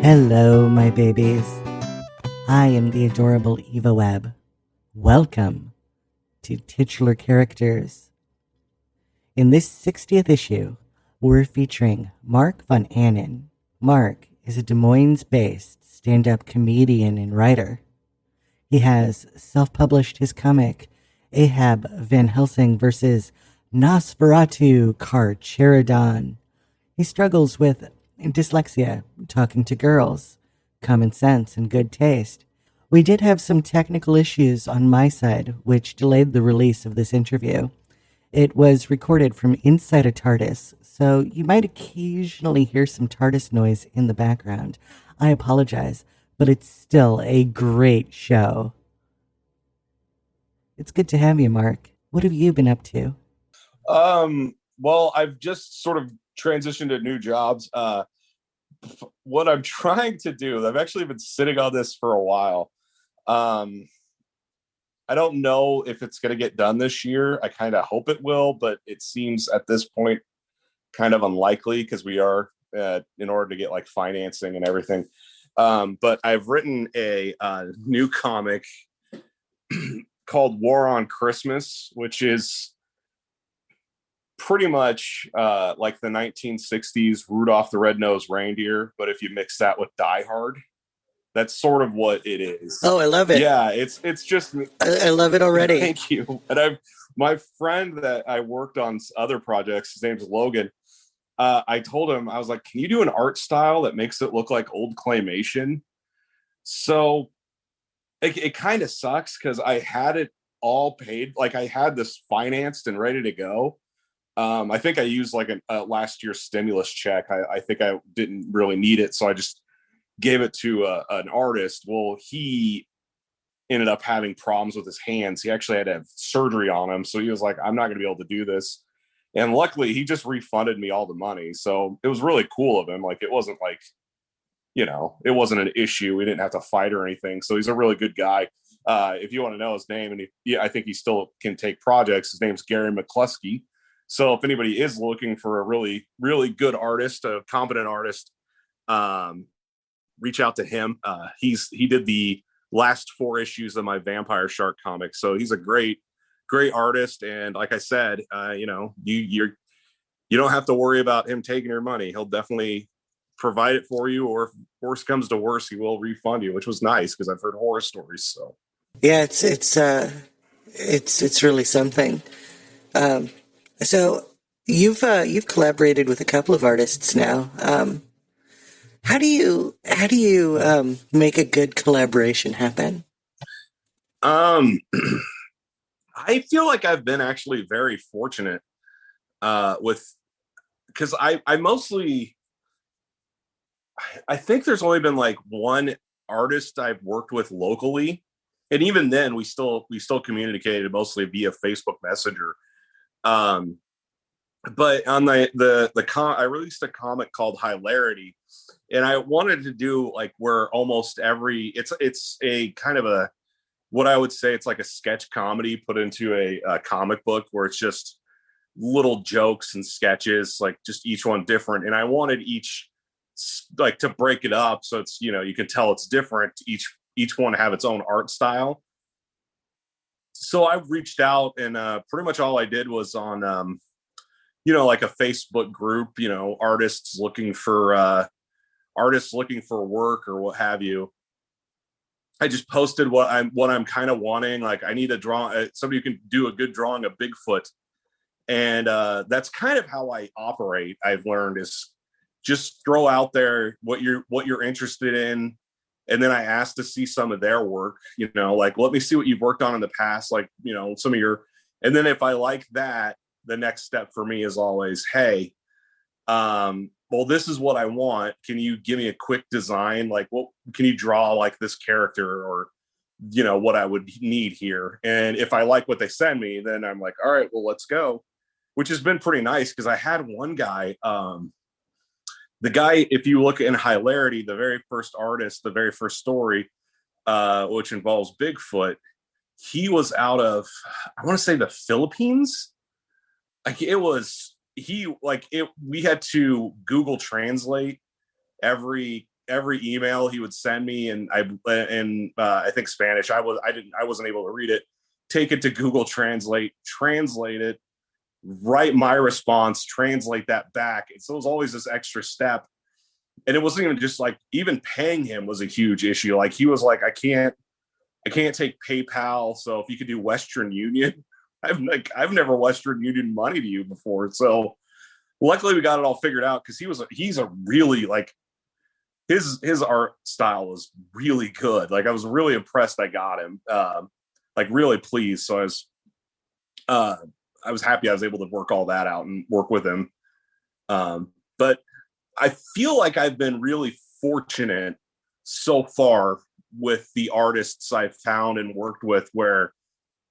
Hello, my babies. I am the adorable Eva Webb. Welcome to Titular Characters. In this 60th issue, we're featuring Marc Von Ahnen. Marc is a Des Moines-based stand-up comedian and writer. He has self-published his comic, Ahab Van Helsing versus Nosferatu Carcharodon. He struggles with dyslexia, talking to girls, common sense, and good taste. We did have some technical issues on my side, which delayed the release of this interview. It was recorded from inside a TARDIS, so you might occasionally hear some TARDIS noise in the background. I apologize, but it's still a great show. It's good to have you, Marc. What have you been up to? Well, I've just sort of transitioned to new jobs. What I'm trying to do, I've actually been sitting on this for a while. I don't know if it's going to get done this year. I kind of hope it will, but it seems at this point kind of unlikely because we are in order to get like financing and everything. But I've written a new comic called War on Christmas, which is pretty much like the 1960s Rudolph the Red-Nosed Reindeer, but if you mix that with Die Hard, that's sort of what it is. Oh, I love it. Yeah, it's just I love it already. Thank you. And my friend that I worked on other projects, his name's Logan. I told him, I was like, can you do an art style that makes it look like old claymation? So it kind of sucks because I had it all paid. Like I had this financed and ready to go. I think I used like a last year's stimulus check. I think I didn't really need it, so I just gave it to an artist. Well, he ended up having problems with his hands. He actually had to have surgery on him, so he was like, I'm not going to be able to do this. And luckily, he just refunded me all the money. So it was really cool of him. Like it wasn't like, it wasn't an issue. We didn't have to fight or anything. So he's a really good guy. If you want to know his name, and I think he still can take projects. His name's Gary McCluskey. So if anybody is looking for a really, really good artist, a competent artist, reach out to him. He did the last 4 issues of my Vampire Shark comic. So he's a great artist. And like I said, you don't have to worry about him taking your money. He'll definitely provide it for you, or if worse comes to worse, he will refund you, which was nice because I've heard horror stories. So yeah, it's really something. So you've collaborated with a couple of artists now. How do you make a good collaboration happen? I feel like I've been actually very fortunate because I mostly, I think there's only been like one artist I've worked with locally, and even then we still communicated mostly via Facebook Messenger. But on I released a comic called Hilarity, and I wanted to do like where almost it's a kind of a, what I would say, it's like a sketch comedy put into a comic book where it's just little jokes and sketches, like just each one different. And I wanted each like to break it up so it's, you can tell it's different. Each one have its own art style. So I reached out, and pretty much all I did was on, like a Facebook group, artists looking for work or what have you. I just posted what I'm kind of wanting. Like I need a somebody who can do a good drawing of Bigfoot. And that's kind of how I operate. I've learned is just throw out there what you're interested in. And then I asked to see some of their work, like, let me see what you've worked on in the past. Like, some of and then if I like that, the next step for me is always, hey, well, this is what I want. Can you give me a quick design? Like, what can you draw like this character, or, what I would need here? And if I like what they send me, then I'm like, all right, well, let's go, which has been pretty nice. Cause I had one guy, the guy, if you look in Hilarity, the very first artist, the very first story, which involves Bigfoot, he was out of, I want to say the Philippines. Like we had to Google Translate every every email he would send me, and I think Spanish. I wasn't able to read it. Take it to Google Translate it, write my response, translate that back. And so it was always this extra step. And it wasn't even just like, even paying him was a huge issue. Like he was like, I can't take PayPal. So if you could do Western Union, I've never Western Union money to you before. So luckily we got it all figured out, because he's a really, like, his art style was really good. Like I was really impressed I got him. Like really pleased. So I was happy I was able to work all that out and work with him. But I feel like I've been really fortunate so far with the artists I've found and worked with, where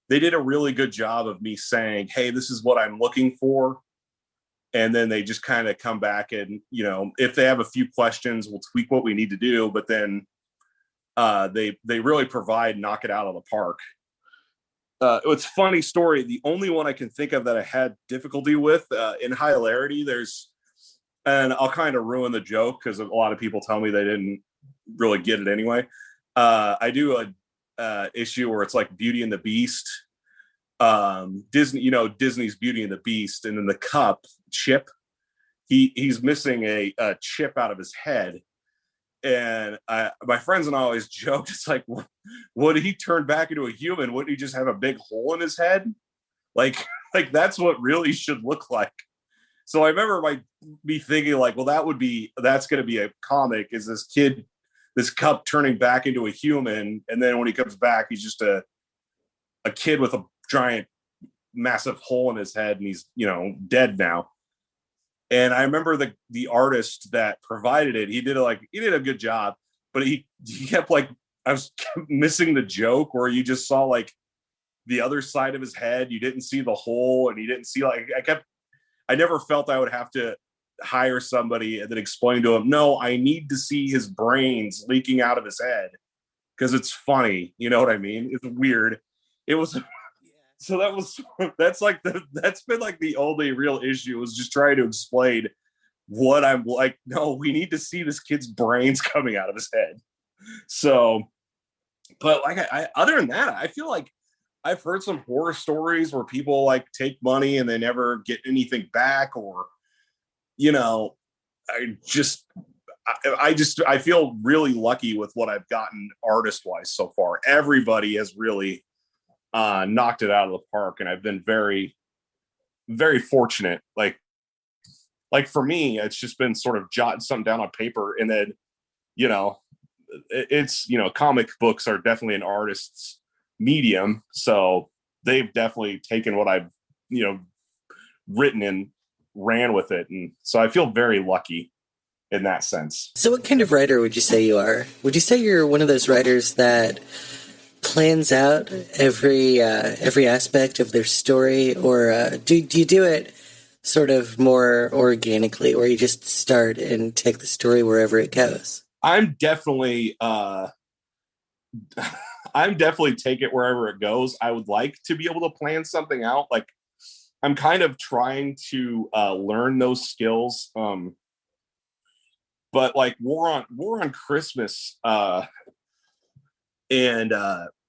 they did a really good job of me saying, hey, this is what I'm looking for. And then they just kind of come back and, you know, if they have a few questions, we'll tweak what we need to do. But then they really provide, knock it out of the park. It's a funny story. The only one I can think of that I had difficulty with in hilarity, and I'll kind of ruin the joke because a lot of people tell me they didn't really get it anyway. I do a issue where it's like Beauty and the Beast. Disney's Beauty and the Beast, and then the cup, Chip, he's missing a chip out of his head. And my friends and I always joked, it's like, would he turn back into a human? Wouldn't he just have a big hole in his head? Like that's what really should look like. So I remember me thinking like, well, that's going to be a comic, is this cup turning back into a human. And then when he comes back, he's just a kid with a giant, massive hole in his head. And he's, dead now. And I remember the artist that provided it, he did a good job, but he kept I was missing the joke where you just saw like the other side of his head. You didn't see the hole, and you didn't see I never felt I would have to hire somebody and then explain to him, no, I need to see his brains leaking out of his head because it's funny. You know what I mean? It's weird. It was, so that's been like the only real issue, was just trying to explain what I'm like. No, we need to see this kid's brains coming out of his head. So, but other than that, I feel like I've heard some horror stories where people like take money and they never get anything back, or, I feel really lucky with what I've gotten artist wise so far. Everybody has really knocked it out of the park, and I've been very, very fortunate. Like for me, it's just been sort of jotting something down on paper, and then, it's, comic books are definitely an artist's medium, so they've definitely taken what I've written and ran with it, and so I feel very lucky in that sense. So what kind of writer would you say you are? Would you say you're one of those writers that plans out every aspect of their story, or do you do it sort of more organically, where you just start and take the story wherever it goes? I'm definitely take it wherever it goes. I would like to be able to plan something out. Like I'm kind of trying to learn those skills. But like War on Christmas and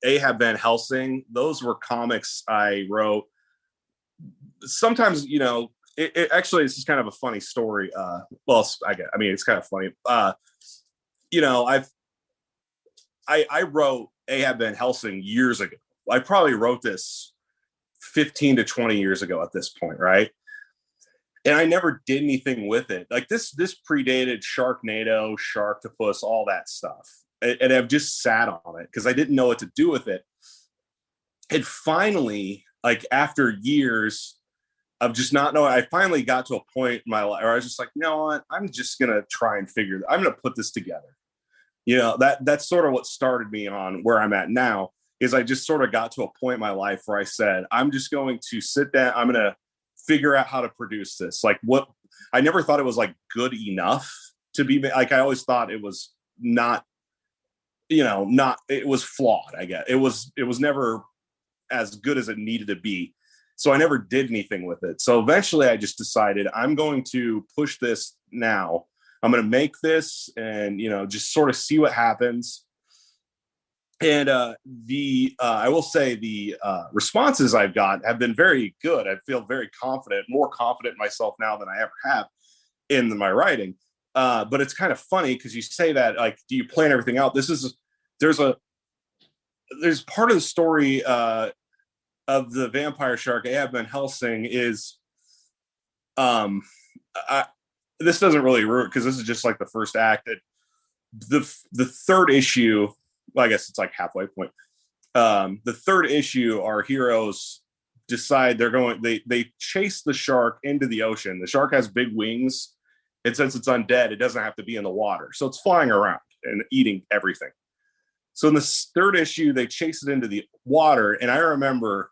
Ahab Van Helsing, those were comics I wrote. Sometimes, it actually, this is kind of a funny story. It's kind of funny. I wrote Ahab Van Helsing years ago. I probably wrote this 15 to 20 years ago at this point, right? And I never did anything with it. Like this predated Sharknado, Sharktopus, all that stuff. And I've just sat on it because I didn't know what to do with it. And finally, like after years of just not knowing, I finally got to a point in my life where I was just like, you know what? I'm just going to try and I'm going to put this together. That's sort of what started me on where I'm at now, is I just sort of got to a point in my life where I said, I'm just going to sit down. I'm going to figure out how to produce this. Like what I never thought it was like good enough to be like, I always thought it was not, it was flawed. I guess it was never as good as it needed to be. So I never did anything with it. So eventually I just decided I'm going to push this now. I'm going to make this and, just sort of see what happens. And I will say the responses I've got have been very good. I feel very confident, more confident in myself now than I ever have in my writing. But it's kind of funny because you say that, like, do you plan everything out? There's part of the story of the vampire shark, Ahab Van Helsing, is this doesn't really ruin, because this is just like the first act. The third issue, well, I guess it's like halfway point. The third issue, our heroes decide they chase the shark into the ocean. The shark has big wings, and since it's undead, it doesn't have to be in the water. So it's flying around and eating everything. So in the third issue, they chase it into the water. And I remember,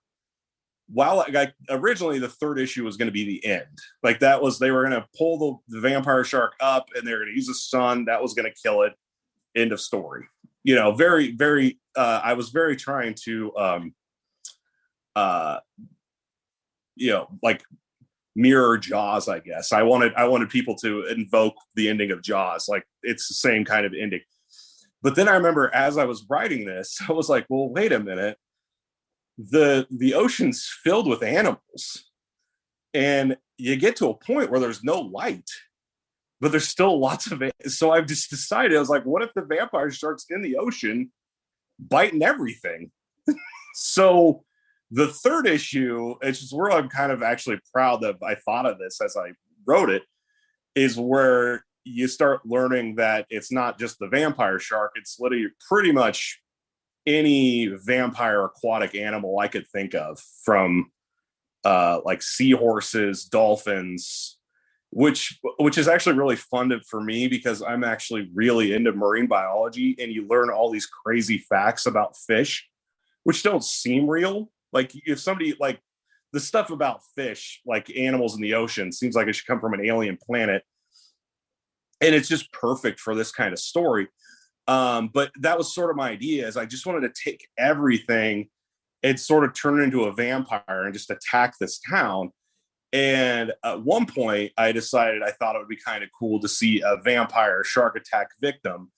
originally the third issue was going to be the end. Like they were going to pull the vampire shark up and they were going to use the sun. That was going to kill it. End of story. Very, very, I was very trying to, like mirror Jaws, I guess. I wanted people to invoke the ending of Jaws. Like it's the same kind of ending. But then I remember as I was writing this, I was like, well, wait a minute. The ocean's filled with animals. And you get to a point where there's no light, but there's still lots of it. So I've just decided, I was like, what if the vampire shark's in the ocean biting everything? So the third issue, it's just where I'm kind of actually proud that I thought of this as I wrote it, is where you start learning that it's not just the vampire shark. It's literally pretty much any vampire aquatic animal I could think of, from like seahorses, dolphins, which is actually really fun for me because I'm actually really into marine biology, and you learn all these crazy facts about fish, which don't seem real. Like if somebody, like the stuff about fish, like animals in the ocean, seems like it should come from an alien planet. And it's just perfect for this kind of story. But that was sort of my idea, is I just wanted to take everything and sort of turn it into a vampire and just attack this town. And at one point I decided I thought it would be kind of cool to see a vampire shark attack victim.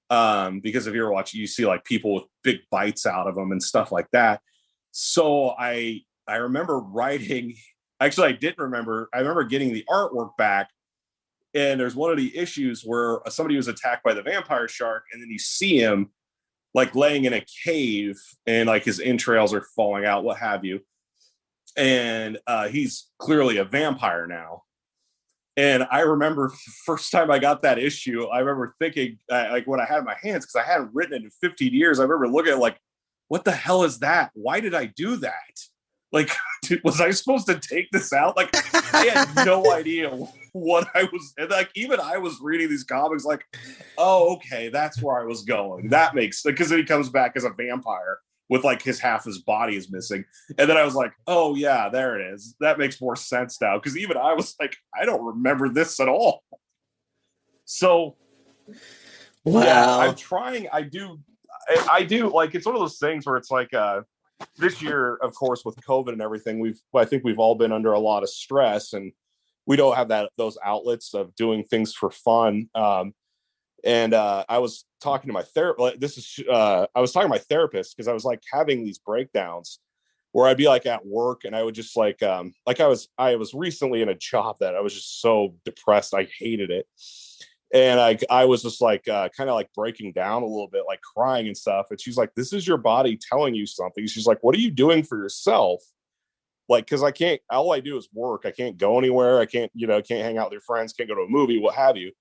Because if you ever watch, you see like people with big bites out of them and stuff like that. So I remember writing, actually I didn't remember, I remember getting the artwork back. And there's one of the issues where somebody was attacked by the vampire shark, and then you see him like laying in a cave and like his entrails are falling out, what have you. And he's clearly a vampire now. And I remember the first time I got that issue, I remember thinking, like when I had in my hands, because I hadn't written it in 15 years, I remember looking at it like, what the hell is that? Why did I do that? Like, was I supposed to take this out? Like, I had no idea what I was. And like, even I was reading these comics like, oh, okay, that's where I was going. That makes, because then he comes back as a vampire with like half his body is missing. And then I was like, oh yeah, there it is. That makes more sense now. Because even I was like, I don't remember this at all. So, wow. Yeah, I'm trying. I do. Like, it's one of those things where it's like, this year, of course, with COVID and everything, I think we've all been under a lot of stress, and we don't have those outlets of doing things for fun. And I was talking to my therapist. I was talking to my therapist because I was like having these breakdowns where I'd be like at work, and I would just like I was recently in a job that I was just so depressed, I hated it. And I was just like kind of like breaking down a little bit, like crying and stuff. And she's like, this is your body telling you something. She's like, what are you doing for yourself? Like, because all I do is work. I can't go anywhere. I can't hang out with your friends, can't go to a movie, what have you.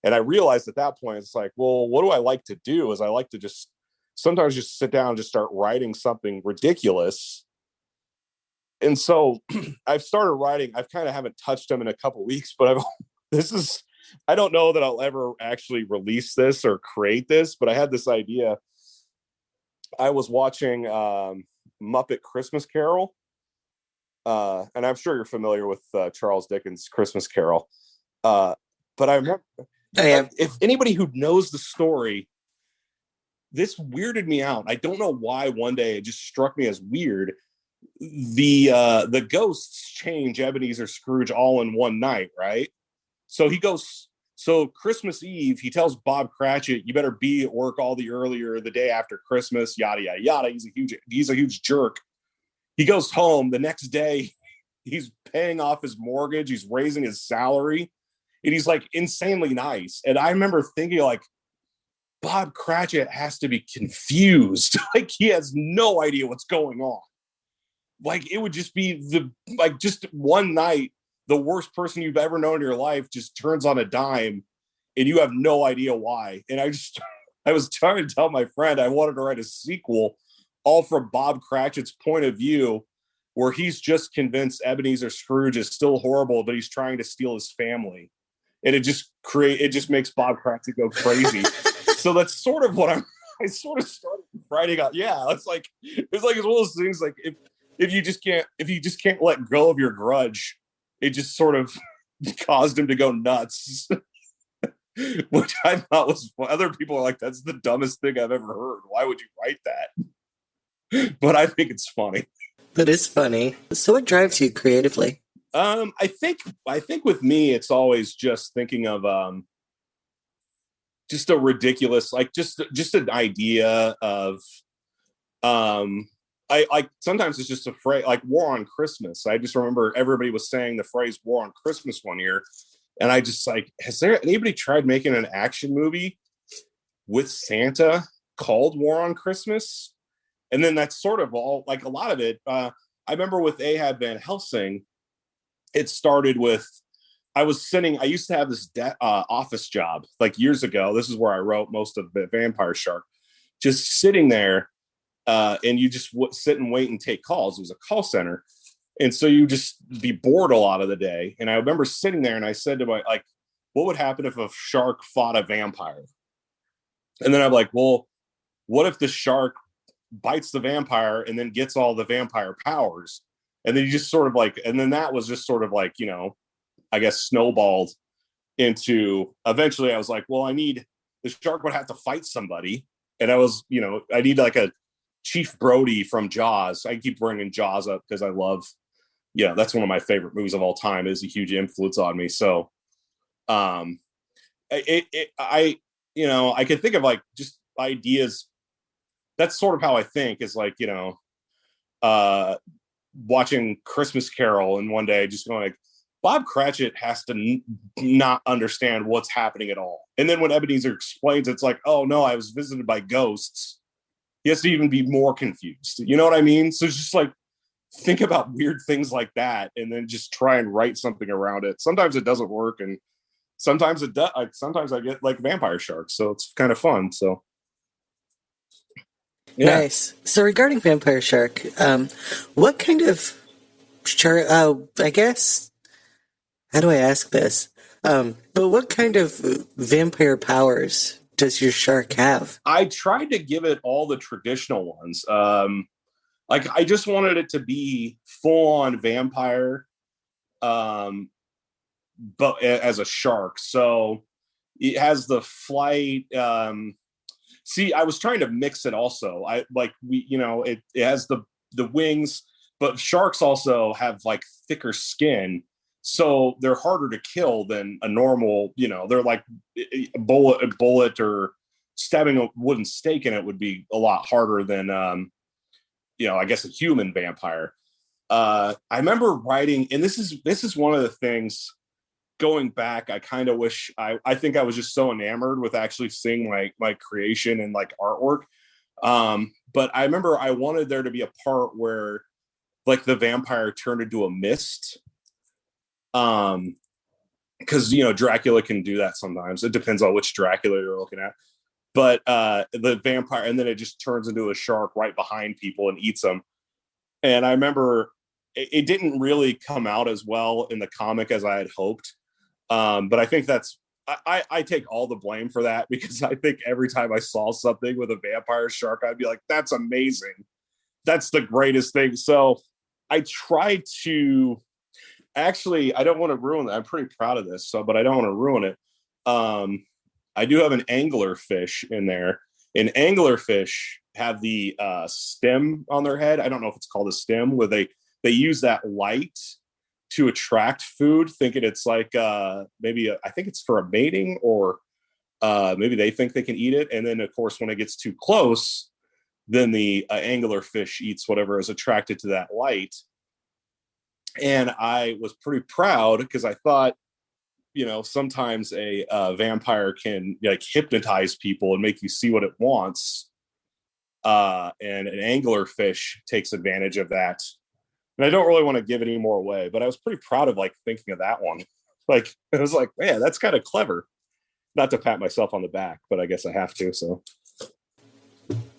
And I realized at that point, it's like, well, what do I like to do? Is I like to just sometimes just sit down and just start writing something ridiculous. And so I've started writing. I've kind of haven't touched them in a couple of weeks, but I don't know that I'll ever actually release this or create this, but I had this idea. I was watching Muppet Christmas Carol, and I'm sure you're familiar with Charles Dickens' Christmas Carol. But I remember, if anybody who knows the story, this weirded me out. I don't know why. One day it just struck me as weird. The ghosts change Ebenezer Scrooge all in one night, right? So So Christmas Eve, he tells Bob Cratchit, "You better be at work all the earlier the day after Christmas." Yada yada yada. He's a huge jerk. He goes home the next day. He's paying off his mortgage. He's raising his salary, and he's like insanely nice. And I remember thinking, like, Bob Cratchit has to be confused. Like, he has no idea what's going on. Like, it would just be just one night, the worst person you've ever known in your life just turns on a dime and you have no idea why. And I was trying to tell my friend I wanted to write a sequel all from Bob Cratchit's point of view, where he's just convinced Ebenezer Scrooge is still horrible, but he's trying to steal his family. And it just makes Bob Cratchit go crazy. So that's sort of what I sort of started writing out. Yeah, it's one of those things, like, if you just can't let go of your grudge, it just sort of caused him to go nuts. Which I thought was fun. Other people are like, "That's the dumbest thing I've ever heard. Why would you write that?" But I think it's funny. That is funny. So what drives you creatively? I think with me, it's always just thinking of just a ridiculous, like, just an idea of I like, sometimes it's just a phrase, like War on Christmas. I just remember everybody was saying the phrase War on Christmas one year, and I just like, has anybody tried making an action movie with Santa called War on Christmas? And then that's sort of all, like, a lot of it. I remember with Ahab Van Helsing, it started with, I used to have this office job like years ago. This is where I wrote most of the Vampire Shark, just sitting there, and you just sit and wait and take calls. It was a call center. And so you just be bored a lot of the day. And I remember sitting there and I said to what would happen if a shark fought a vampire? And then I'm like, well, what if the shark bites the vampire and then gets all the vampire powers? And then you just sort of like, and then that was just sort of like, I guess snowballed into, eventually I was like, well, the shark would have to fight somebody. And I was, I need like a Chief Brody from Jaws. I keep bringing Jaws up because I love, that's one of my favorite movies of all time. It is a huge influence on me. So, I can think of like just ideas. That's sort of how I think, is like, watching Christmas Carol and one day just going like, Bob Cratchit has to not understand what's happening at all. And then when Ebenezer explains, it's like, oh no, I was visited by ghosts. He has to even be more confused. You know what I mean? So it's just like, think about weird things like that and then just try and write something around it. Sometimes it doesn't work, and sometimes it does. Sometimes I get like Vampire Sharks, so it's kind of fun. So yeah. Nice. So regarding Vampire Shark, what kind of shark, I guess, how do I ask this? But what kind of vampire powers does your shark have? I tried to give it all the traditional ones. Like, I just wanted it to be full on vampire, but as a shark. So it has the flight. See, I was trying to mix it also. It has the wings, but sharks also have like thicker skin. So they're harder to kill than a normal, they're like a bullet or stabbing a wooden stake in it would be a lot harder than, I guess a human vampire. I remember writing, and this is one of the things going back, I kind of wish, I think I was just so enamored with actually seeing my creation and like artwork. But I remember I wanted there to be a part where like the vampire turned into a mist. Because Dracula can do that sometimes. It depends on which Dracula you're looking at. But the vampire, and then it just turns into a shark right behind people and eats them. And I remember it didn't really come out as well in the comic as I had hoped. But I think I take all the blame for that, because I think every time I saw something with a vampire shark, I'd be like, that's amazing. That's the greatest thing. So I try to, actually, I don't want to ruin it. I'm pretty proud of this, but I don't want to ruin it. I do have an anglerfish in there. And anglerfish have the stem on their head. I don't know if it's called a stem, where they use that light to attract food, thinking it's like maybe I think it's for a mating, or maybe they think they can eat it. And then, of course, when it gets too close, then the anglerfish eats whatever is attracted to that light. And I was pretty proud because I thought, sometimes a vampire can like hypnotize people and make you see what it wants. And an anglerfish takes advantage of that. And I don't really want to give any more away, but I was pretty proud of like thinking of that one. Like, I was like, man, that's kind of clever. Not to pat myself on the back, but I guess I have to. So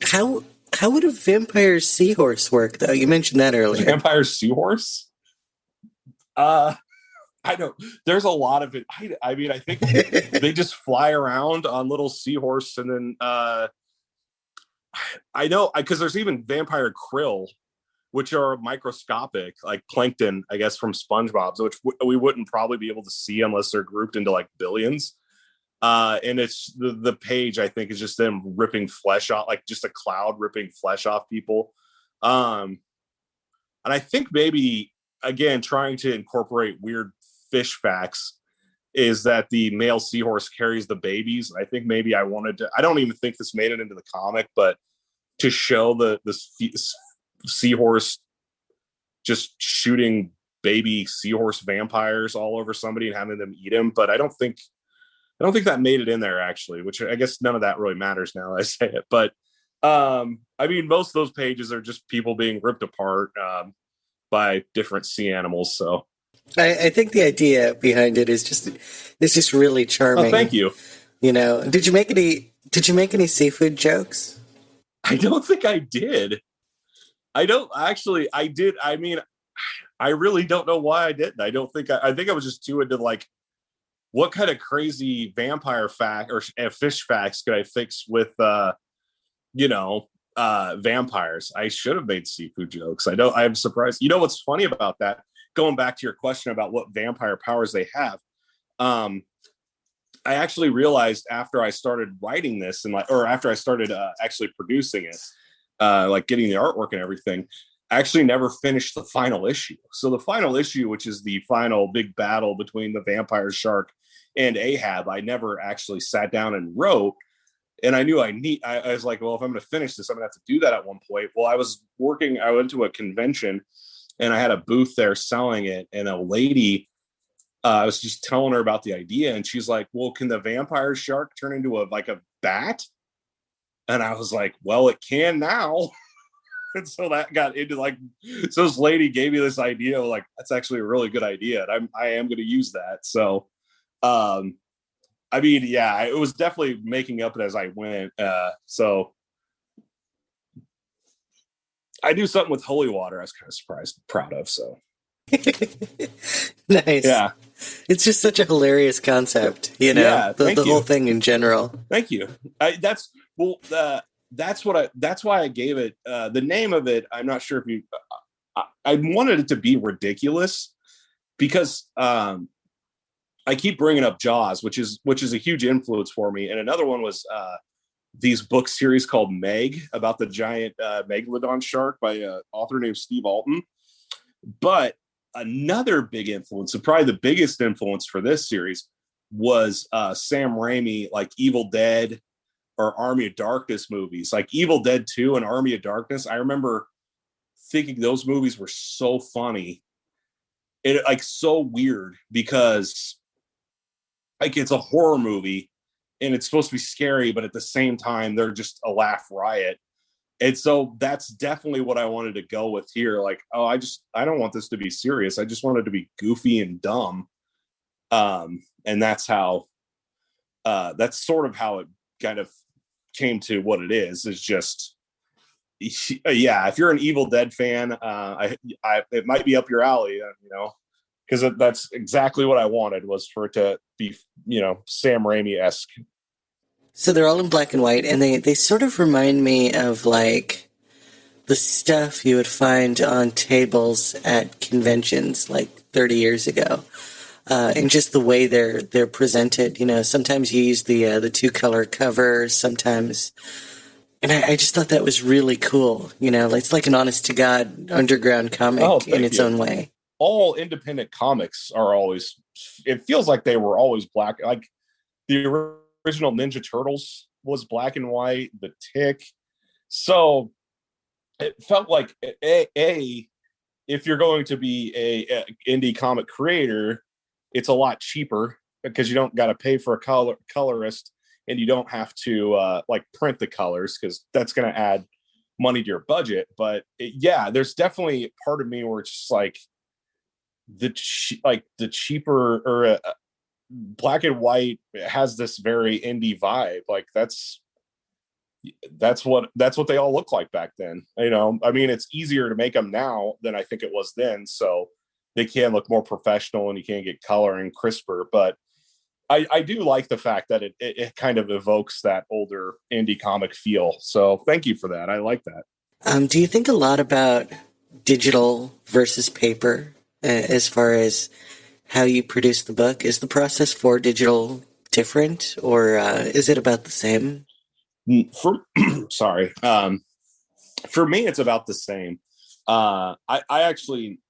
how would a vampire seahorse work, though? You mentioned that earlier. Vampire seahorse? I don't. There's a lot of it. I mean, I think they just fly around on little seahorse, and then I know because there's even vampire krill, which are microscopic, like plankton, I guess, from SpongeBob, which we wouldn't probably be able to see unless they're grouped into like billions. And it's the page, I think, is just them ripping flesh off, like just a cloud ripping flesh off people. And I think maybe, again, trying to incorporate weird fish facts is that the male seahorse carries the babies. I think maybe I wanted to, I don't even think this made it into the comic, but to show the seahorse just shooting baby seahorse vampires all over somebody and having them eat him. But I don't think that made it in there, actually, which I guess none of that really matters now that I say it. But I mean, most of those pages are just people being ripped apart by different sea animals. So I think the idea behind it is just really charming. Oh, thank you. Did you make any seafood jokes? I don't think I did. I did. I mean, I really don't know why I didn't. I think I was just too into like, what kind of crazy vampire fact or fish facts could I fix with, vampires? I should have made seafood jokes. I'm surprised. You know what's funny about that? Going back to your question about what vampire powers they have, I actually realized after I started writing this or after I started actually producing it, like getting the artwork and everything, I actually never finished the final issue. So the final issue, which is the final big battle between the vampire shark and Ahab, I never actually sat down and wrote. And I knew I was like, well, if I'm going to finish this, I'm going to have to do that at one point. Well, I went to a convention and I had a booth there selling it. And a lady, I was just telling her about the idea. And she's like, well, can the vampire shark turn into a bat? And I was like, well, it can now. And so that got into so this lady gave me this idea, like, that's actually a really good idea. And I am going to use that. So, I mean, yeah, it was definitely making up it as I went. So I do something with holy water. I was kind of proud of. So nice. Yeah. It's just such a hilarious concept, Yeah, the whole thing in general. Thank you. That's why I gave it the name of it. I'm not sure if you, I wanted it to be ridiculous because, I keep bringing up Jaws, which is a huge influence for me. And another one was these book series called Meg, about the giant megalodon shark by an author named Steve Alton. But another big influence, and probably the biggest influence for this series, was Sam Raimi, like Evil Dead or Army of Darkness movies. Like Evil Dead 2 and Army of Darkness, I remember thinking those movies were so funny. It like so weird because like it's a horror movie and it's supposed to be scary, but at the same time, they're just a laugh riot. And so that's definitely what I wanted to go with here. Like, oh, I don't want this to be serious. I just want it to be goofy and dumb. And that's how, that's sort of how it kind of came to what it is just, yeah, if you're an Evil Dead fan, it might be up your alley, because that's exactly what I wanted, was for it to be, Sam Raimi-esque. So they're all in black and white, and they sort of remind me of like the stuff you would find on tables at conventions like 30 years ago. And just the way they're presented, sometimes you use the two-color cover, sometimes. And I just thought that was really cool. It's like an honest-to-God underground comic in its own way. all independent comics are always, it feels like they were always black. Like the original Ninja Turtles was black and white, the Tick. So it felt like a if you're going to be a indie comic creator, it's a lot cheaper because you don't got to pay for a colorist, and you don't have to like print the colors, because that's going to add money to your budget. But yeah, there's definitely part of me where it's just like the cheaper or black and white has this very indie vibe. Like that's what they all look like back then. You know, I mean, it's easier to make them now than I think it was then, so they can look more professional and you can get color and crisper. But I do like the fact that it kind of evokes that older indie comic feel. So thank you for that. I like that. Do you think a lot about digital versus paper as far as how you produce the book? Is the process for digital different, or is it about the same? Sorry. For me, it's about the same. I actually,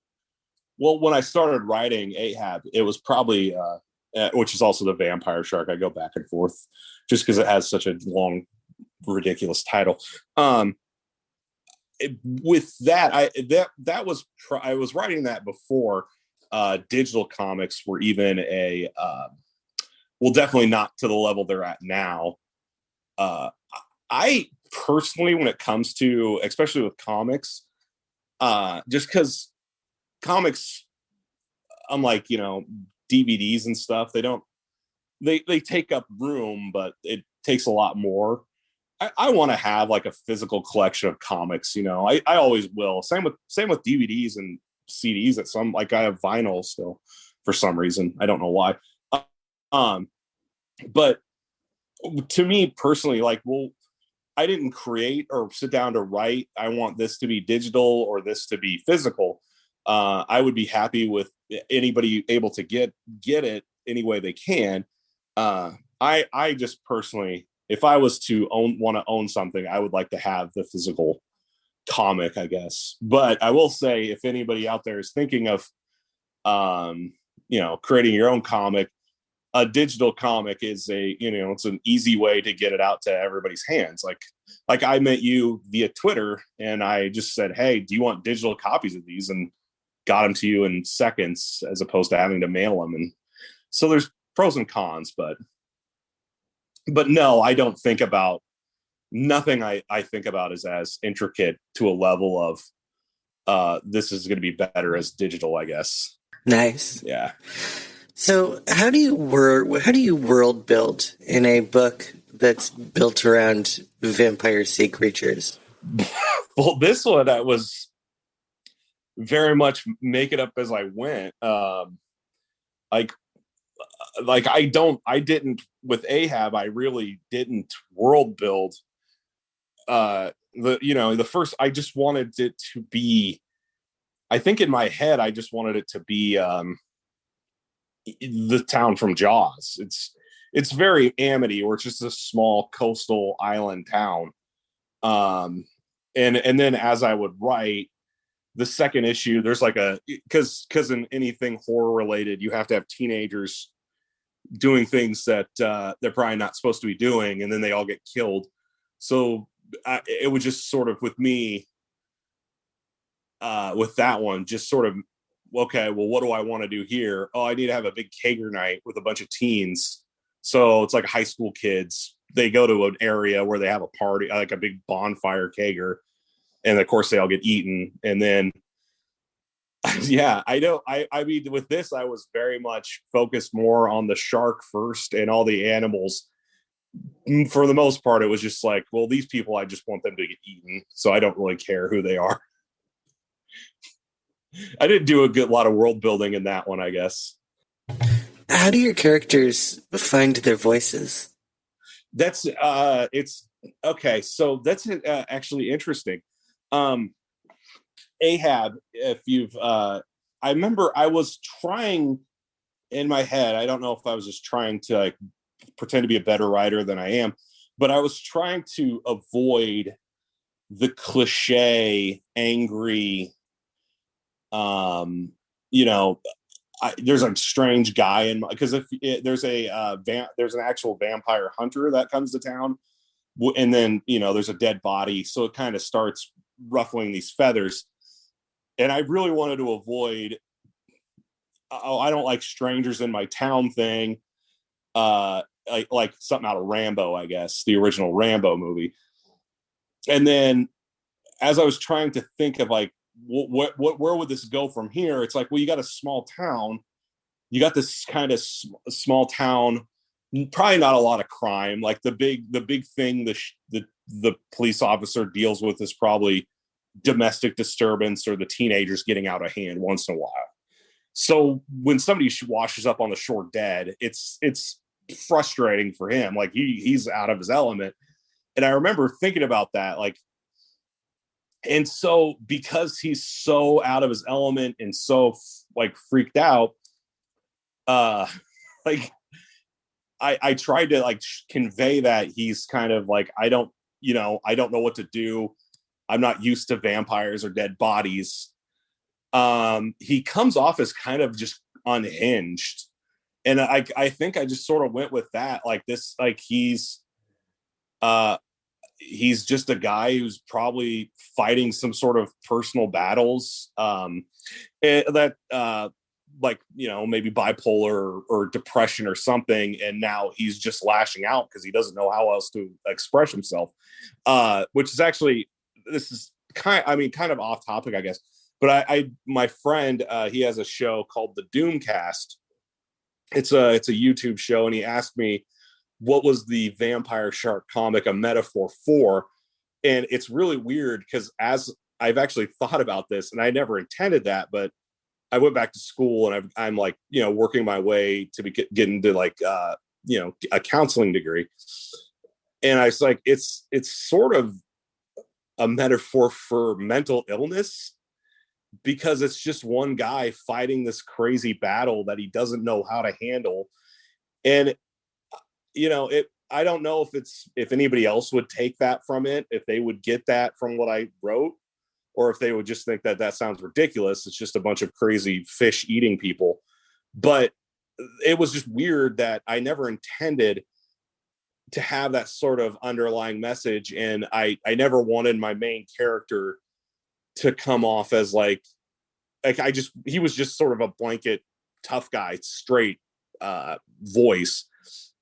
well, when I started writing Ahab, it was probably, which is also the vampire shark. I go back and forth just because it has such a long, ridiculous title. With that, that was I was writing that before digital comics were even well, definitely not to the level they're at now. I personally, when it comes to, especially with comics, just because comics, unlike, you know, DVDs and stuff, they take up room, but it takes a lot more. I want to have like a physical collection of comics. You know, I always will. Same with DVDs and CDs. At some, like, I have vinyl still for some reason. I don't know why. But to me personally, like, well, I didn't create or sit down to write, I want this to be digital or this to be physical. I would be happy with anybody able to get it any way they can. I just personally, if I was to want to own something, I would like to have the physical comic, I guess. But I will say, if anybody out there is thinking of, you know, creating your own comic, a digital comic is it's an easy way to get it out to everybody's hands. Like I met you via Twitter and I just said, hey, do you want digital copies of these? And got them to you in seconds, as opposed to having to mail them. And so there's pros and cons, but no, I don't think about, nothing I think about is as intricate to a level of this is going to be better as digital, I guess. Nice. Yeah. So how do you world build in a book that's built around vampire sea creatures? Well, this one I was very much make it up as I went. Like I didn't, with Ahab, I really didn't world build. The first, I just wanted it to be, I think in my head, I just wanted it to be the town from Jaws. It's very Amity, or it's just a small coastal island town. And then as I would write the second issue, there's like because in anything horror related, you have to have teenagers doing things that they're probably not supposed to be doing, and then they all get killed. So it was just sort of, with me, with that one, just sort of, okay, well, what do I want to do here? Oh, I need to have a big kegger night with a bunch of teens. So it's like high school kids. They go to an area where they have a party, like a big bonfire kegger. And of course they all get eaten. And then, yeah, I mean, with this, I was very much focused more on the shark first and all the animals. For the most part, it was just like, well, these people, I just want them to get eaten. So I don't really care who they are. I didn't do a lot of world building in that one, I guess. How do your characters find their voices? That's it's okay. So that's actually interesting. Ahab, if you've, I remember I was trying in my head. I don't know if I was just trying to like pretend to be a better writer than I am, but I was trying to avoid the cliche, angry, you know, there's a strange guy in because if there's there's an actual vampire hunter that comes to town, and then there's a dead body, so it kind of starts ruffling these feathers. And I really wanted to avoid, I don't like strangers in my town thing, like something out of Rambo, I guess, the original Rambo movie. And then as I was trying to think of like where would this go from here, it's like, well, you got a small town, you got this kind of small town, probably not a lot of crime. Like the big thing the police officer deals with is probably domestic disturbance or the teenagers getting out of hand once in a while. So when somebody washes up on the shore dead, it's frustrating for him. Like he's out of his element. And I remember thinking about that, like, and so because he's so out of his element and so like freaked out, like I tried to like convey that he's kind of like, I don't know what to do. I'm not used to vampires or dead bodies. He comes off as kind of just unhinged. And I think I just sort of went with that. Like this, like he's just a guy who's probably fighting some sort of personal battles. That like, maybe bipolar or depression or something. And now he's just lashing out because he doesn't know how else to express himself. Which is actually, this is kind of off topic, I guess. But my friend, he has a show called the Doomcast. It's a YouTube show, and he asked me, what was the vampire shark comic a metaphor for? And it's really weird because as I've actually thought about this, and I never intended that, but I went back to school and I'm like, working my way to get into like, a counseling degree. And I was like, it's sort of a metaphor for mental illness, because it's just one guy fighting this crazy battle that he doesn't know how to handle. And, I don't know if anybody else would take that from it, if they would get that from what I wrote, or if they would just think that sounds ridiculous. It's just a bunch of crazy fish eating people. But it was just weird that I never intended to have that sort of underlying message. And I never wanted my main character to come off as like he was just sort of a blanket tough guy, straight voice.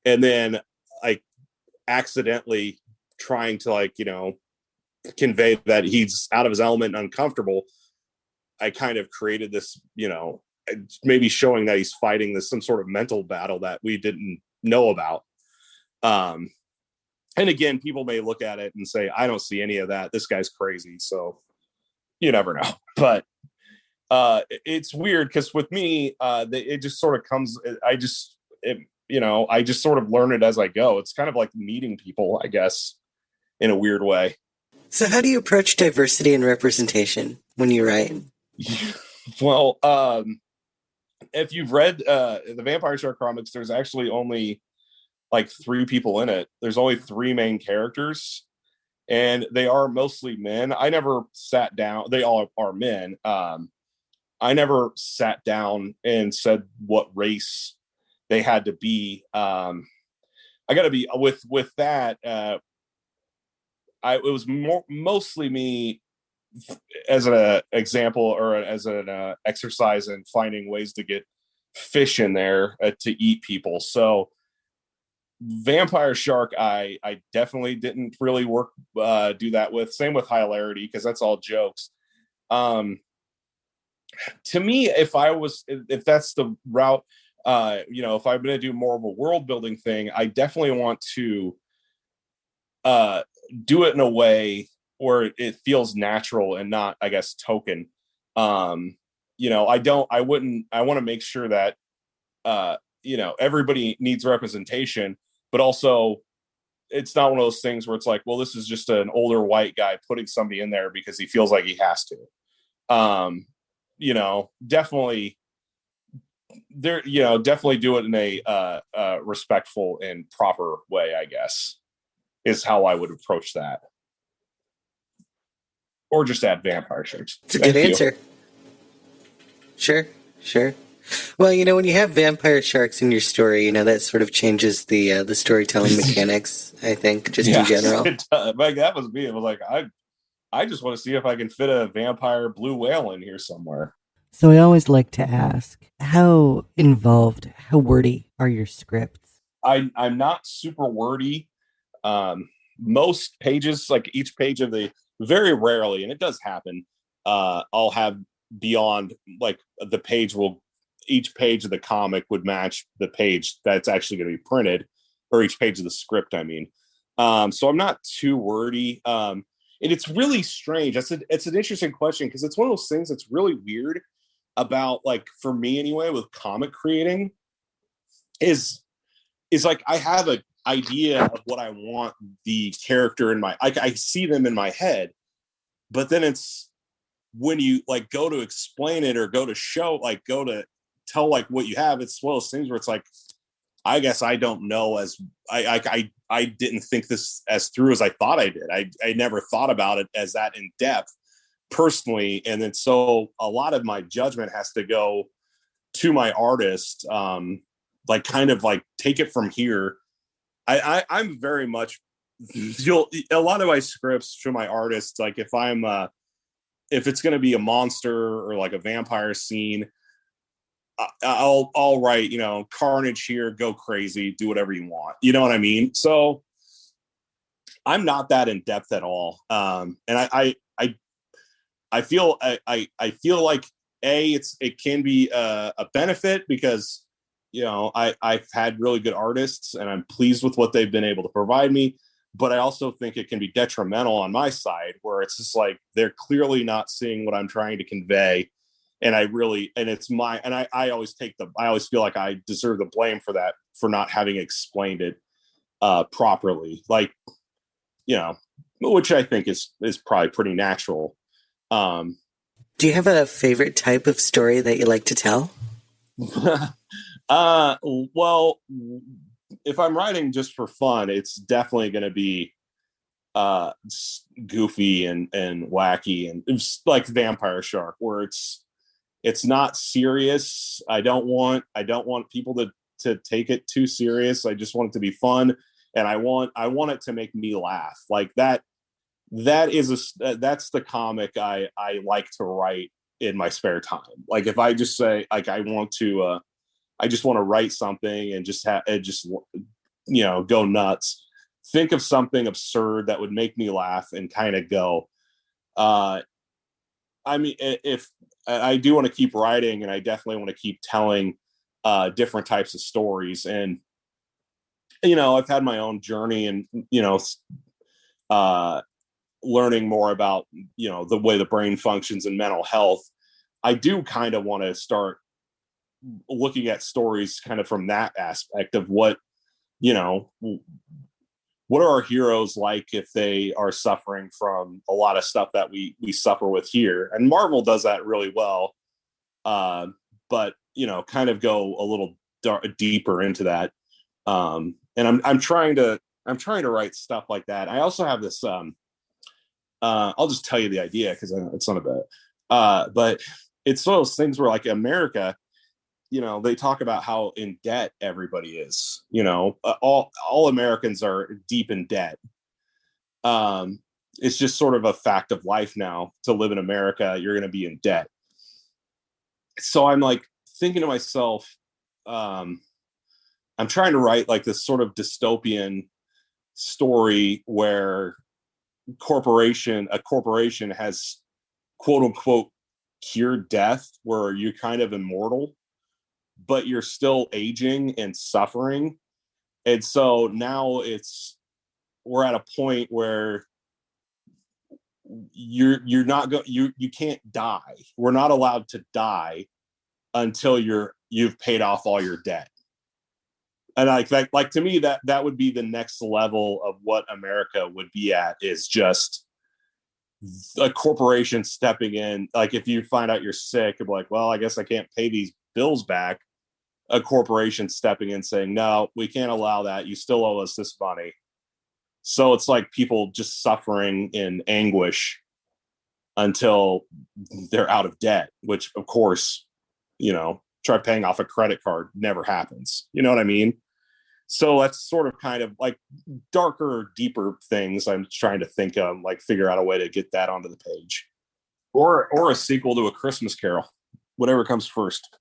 And then like accidentally trying to like, convey that he's out of his element and uncomfortable. I kind of created this, maybe showing that he's fighting some sort of mental battle that we didn't know about. And again, people may look at it and say, I don't see any of that. This guy's crazy. So you never know. But it's weird because with me, it just sort of comes, I just sort of learn it as I go. It's kind of like meeting people, I guess, in a weird way. So how do you approach diversity and representation when you write? Well, if you've read the Vampire Shark comics, there's actually only like 3 people in it. There's only 3 main characters, and they are mostly men. I never sat down. They all are men. I never sat down and said what race they had to be. I got to be with that. It was mostly me as an example or as an exercise in finding ways to get fish in there to eat people. So vampire shark, I definitely didn't really do that with. Same with hilarity, because that's all jokes. To me, if that's the route, if I'm going to do more of a world building thing, I definitely want to do it in a way where it feels natural and not, I guess, token. I want to make sure that, everybody needs representation, but also it's not one of those things where it's like, well, this is just an older white guy putting somebody in there because he feels like he has to. Definitely do it in a respectful and proper way, I guess, is how I would approach that. Or just add vampire sharks. It's a good answer. Sure. Sure. Well, when you have vampire sharks in your story, that sort of changes the storytelling mechanics, I think, just in Yes, general. it does. Like that was me. It was like I just want to see if I can fit a vampire blue whale in here somewhere. So I always like to ask, how involved, how wordy are your scripts? I'm not super wordy. Most pages, like each page of the, very rarely, and it does happen, I'll have beyond, like, the page will, each page of the comic would match the page that's actually going to be printed, or each page of the script, I mean. So I'm not too wordy. And it's really strange. It's an interesting question, because it's one of those things that's really weird about, like, for me anyway, with comic creating, is like I have an idea of what I want the character in I see them in my head, but then it's when you, like, go to explain it, or go to show, like, go to tell, like, what you have, it's one of those things where it's like, I guess I don't know, as I didn't think this as through as I thought I did. I never thought about it as that in depth personally. And then so a lot of my judgment has to go to my artist, like, kind of like, take it from here. I'm very much, a lot of my scripts to my artists, like, if it's going to be a monster or like a vampire scene, I'll write, carnage here, go crazy, do whatever you want. You know what I mean? So I'm not that in depth at all. And I feel like, it can be a benefit, because I've had really good artists and I'm pleased with what they've been able to provide me. But I also think it can be detrimental on my side, where it's just like, they're clearly not seeing what I'm trying to convey. And I always I always feel like I deserve the blame for that, for not having explained it properly. Like, which I think is probably pretty natural. Do you have a favorite type of story that you like to tell? Well, if I'm writing just for fun, it's definitely going to be goofy and wacky, and it's like Vampire Shark, where it's not serious. I don't want people to take it too serious. I just want it to be fun, and I want it to make me laugh. Like that. That's the comic I like to write in my spare time. Like, if I just say, like, I just want to write something and just go nuts. Think of something absurd that would make me laugh and kind of go. I mean, if I do want to keep writing, and I definitely want to keep telling different types of stories, and I've had my own journey, and learning more about the way the brain functions and mental health. I do kind of want to start looking at stories kind of from that aspect of what are our heroes like if they are suffering from a lot of stuff that we suffer with here. And Marvel does that really well, but kind of go a little deeper into that. And I'm trying to write stuff like that. I also have this I'll just tell you the idea, because it's not about but it's one of those things where, like, America, they talk about how in debt everybody is. All Americans are deep in debt. It's just sort of a fact of life now. To live in America, you're going to be in debt. So I'm, like, thinking to myself, I'm trying to write, like, this sort of dystopian story where a corporation has, quote unquote, cured death, where you're kind of immortal, but you're still aging and suffering. And so now we're at a point where you can't die. We're not allowed to die until you've paid off all your debt. And like to me, that would be the next level of what America would be at, is just a corporation stepping in. Like, if you find out you're sick, you're like, well, I guess I can't pay these bills back. A corporation stepping in saying, no, we can't allow that. You still owe us this money. So it's like people just suffering in anguish until they're out of debt, which, of course, try paying off a credit card. Never happens. You know what I mean? So that's sort of kind of like darker, deeper things I'm trying to think of, like figure out a way to get that onto the page, or a sequel to A Christmas Carol, whatever comes first.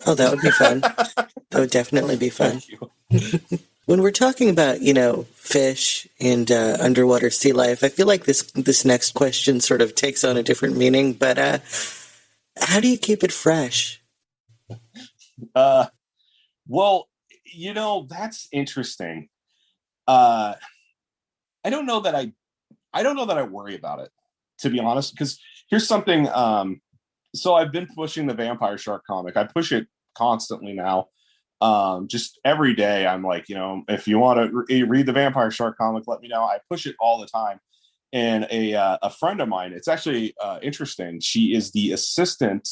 Oh, that would be fun. That would definitely be fun. Thank you. When we're talking about, fish and underwater sea life, I feel like this next question sort of takes on a different meaning, but how do you keep it fresh? Well, that's interesting. I don't know that I worry about it, to be honest, because here's something. So I've been pushing the Vampire Shark comic. I push it constantly now. Just every day I'm like, if you want to read the Vampire Shark comic, let me know. I push it all the time. And a friend of mine, it's actually interesting. She is the assistant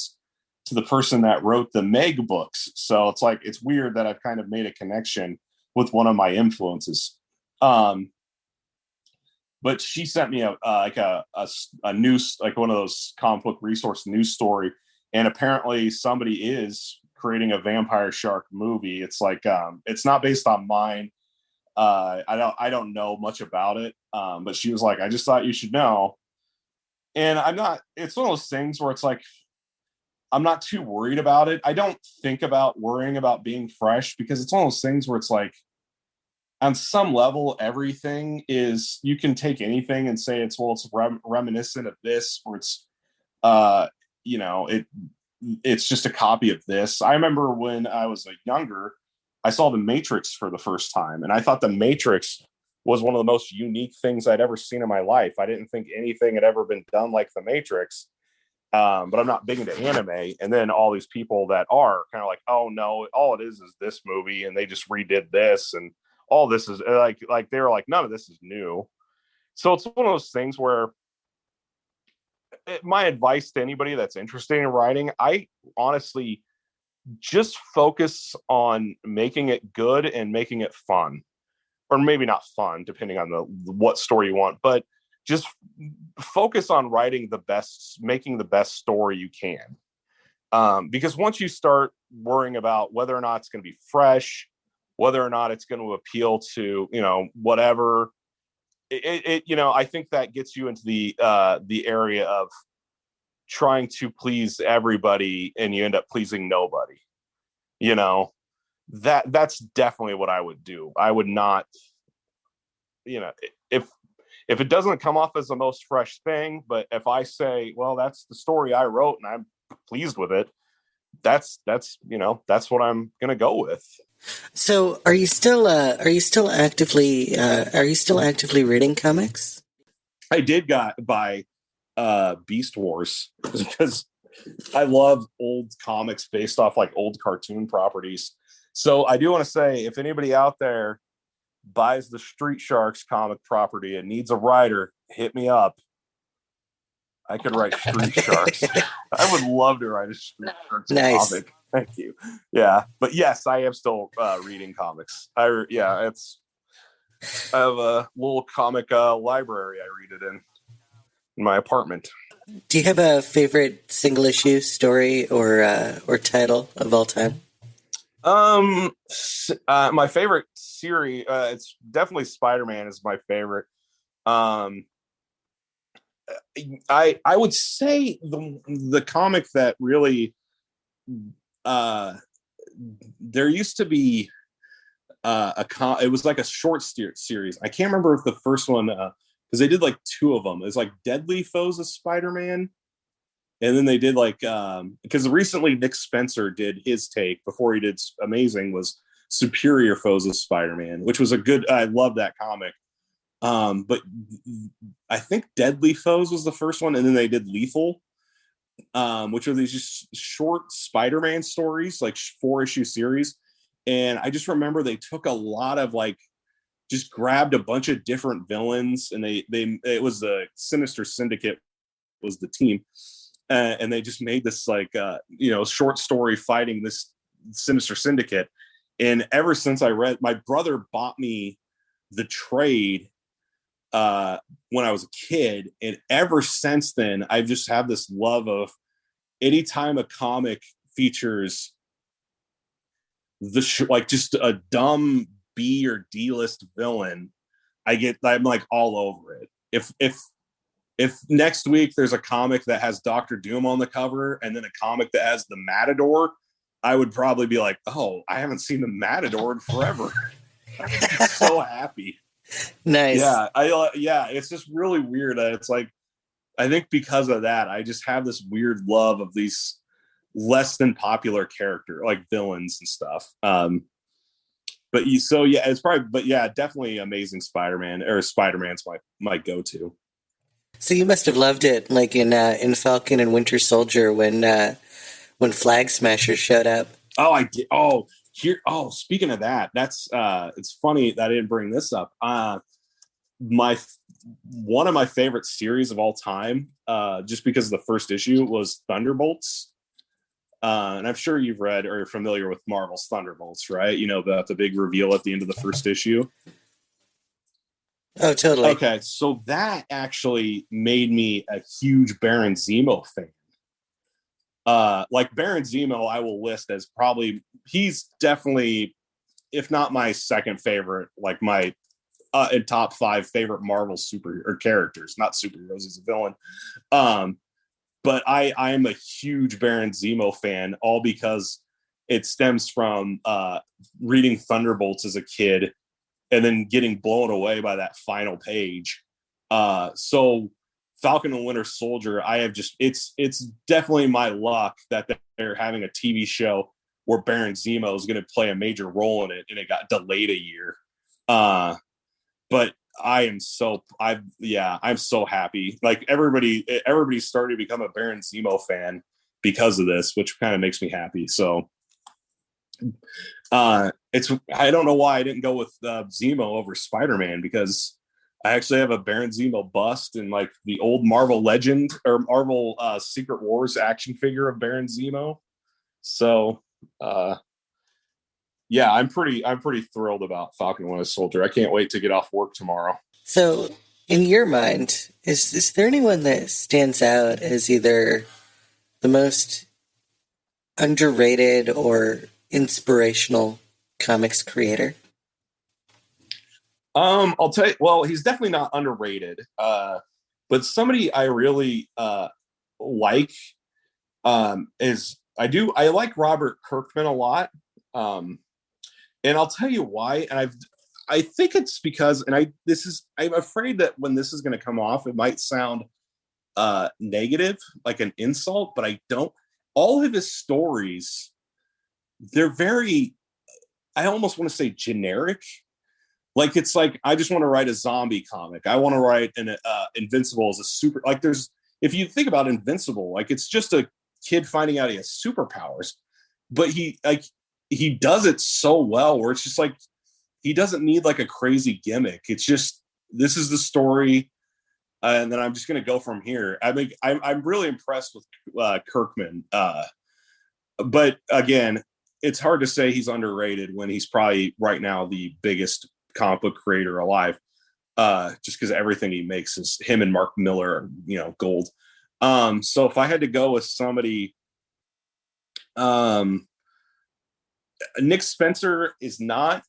to the person that wrote the Meg books. So it's weird that I've kind of made a connection with one of my influences. But she sent me a news, like one of those comic book resource news story. And apparently somebody is creating a Vampire Shark movie. It's like, it's not based on mine. I don't know much about it. But she was like, I just thought you should know. And it's one of those things where it's like, I'm not too worried about it. I don't think about worrying about being fresh, because it's one of those things where it's like, on some level, everything is, you can take anything and say it's reminiscent of this, or it's, it's just a copy of this. I remember when I was younger, I saw The Matrix for the first time, and I thought The Matrix was one of the most unique things I'd ever seen in my life. I didn't think anything had ever been done like The Matrix. But I'm not big into anime. And then all these people that are kind of like, oh no, all it is this movie, and they just redid this, and all this is like they're like, none of this is new. So it's one of those things where my advice to anybody that's interested in writing, I honestly just focus on making it good and making it fun, or maybe not fun, depending on what story you want, but just focus on making the best story you can. Because once you start worrying about whether or not it's going to be fresh, whether or not it's going to appeal to, whatever, I think that gets you into the area of trying to please everybody, and you end up pleasing nobody. That's definitely what I would do. I would not, if it doesn't come off as the most fresh thing, but if I say, well, that's the story I wrote and I'm pleased with it, that's what I'm going to go with. So are you still actively reading comics? I did buy Beast Wars because I love old comics based off like old cartoon properties. So I do want to say, if anybody out there buys the Street Sharks comic property and needs a writer, hit me up. I could write Street Sharks. I would love to write a Street Sharks comic. Thank you. Yeah, but yes, I am still reading comics. I have a little comic library. I read it in my apartment. Do you have a favorite single issue story or title of all time? My favorite series, it's definitely Spider-Man is my favorite. I would say the comic that really, there used to be it was like a short series. I can't remember if the first one, because they did like two of them. It's like Deadly Foes of Spider-Man. And then they did like, because recently Nick Spencer did his take before he did Amazing, was Superior Foes of Spider-Man, which was I love that comic. But I think Deadly Foes was the first one. And then they did Lethal, which are these just short Spider-Man stories, like 4-issue series. And I just remember they took a lot of just grabbed a bunch of different villains, and it was the Sinister Syndicate was the team. And they just made this short story fighting this Sinister Syndicate. And ever since my brother bought me the trade when I was a kid. And ever since then, I've just had this love of anytime a comic features like just a dumb B or D list villain, I'm like all over it. If next week there's a comic that has Doctor Doom on the cover and then a comic that has the Matador, I would probably be like, oh, I haven't seen the Matador in forever. I'd be so happy. Nice. Yeah, it's just really weird. It's like, I think because of that, I just have this weird love of these less than popular character, like villains and stuff. Definitely Amazing Spider-Man, or Spider-Man's my go-to. So you must have loved it, like in Falcon and Winter Soldier when Flag Smasher showed up. Oh, I did. Speaking of that, that's it's funny that I didn't bring this up. One of my favorite series of all time, just because of the first issue, was Thunderbolts. And I'm sure you've read or you're familiar with Marvel's Thunderbolts, right? You know about the big reveal at the end of the first issue. Oh, totally. Okay, so that actually made me a huge Baron Zemo fan. Like Baron Zemo, I will list as he's definitely, if not my second favorite, like my in top 5 favorite Marvel characters, not superheroes, he's a villain. But I am a huge Baron Zemo fan, all because it stems from reading Thunderbolts as a kid and then getting blown away by that final page. So Falcon and Winter Soldier, it's definitely my luck that they're having a TV show where Baron Zemo is going to play a major role in it, and it got delayed a year. But I'm so happy. Like everybody started to become a Baron Zemo fan because of this, which kind of makes me happy. So I don't know why I didn't go with Zemo over Spider-Man, because I actually have a Baron Zemo bust and like the old Marvel Legend or Marvel Secret Wars action figure of Baron Zemo. So I'm pretty thrilled about Falcon and Winter Soldier. I can't wait to get off work tomorrow. So, in your mind, is there anyone that stands out as either the most underrated or inspirational comics creator? I'll tell you. Well, he's definitely not underrated. But somebody I really like is I like Robert Kirkman a lot. And I'll tell you why. And I think it's because, and I'm afraid that when this is going to come off, it might sound negative, like an insult, but I don't. All of his stories, they're very, I almost want to say generic. Like, it's like, I just want to write a zombie comic. I want to write an Invincible as a super, like if you think about Invincible, like it's just a kid finding out he has superpowers, but he does it so well where it's just like, he doesn't need like a crazy gimmick. It's just, this is the story. And then I'm just going to go from here. I mean, I'm really impressed with Kirkman. But again, it's hard to say he's underrated when he's probably right now the biggest comic book creator alive. Just because everything he makes is him and Mark Miller, gold. So if I had to go with somebody, Nick Spencer is not,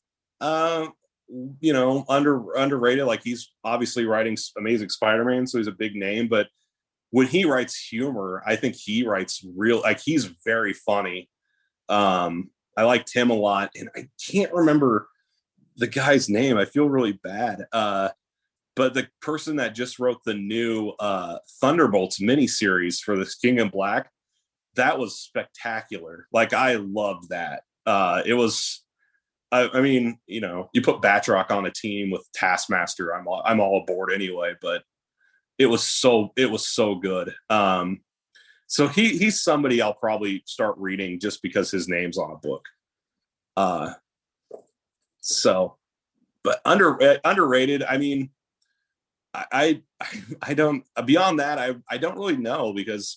underrated. Like, he's obviously writing Amazing Spider-Man, so he's a big name. But when he writes humor, I think he writes he's very funny. I liked him a lot, and I can't remember the guy's name. I feel really bad. But the person that just wrote the new Thunderbolts miniseries for this King in Black, that was spectacular. Like, I loved that. It was, I mean, you put Batroc on a team with Taskmaster, I'm all aboard anyway. But it was so good. So he's somebody I'll probably start reading just because his name's on a book. But underrated. I mean, I don't, beyond that, I don't really know, because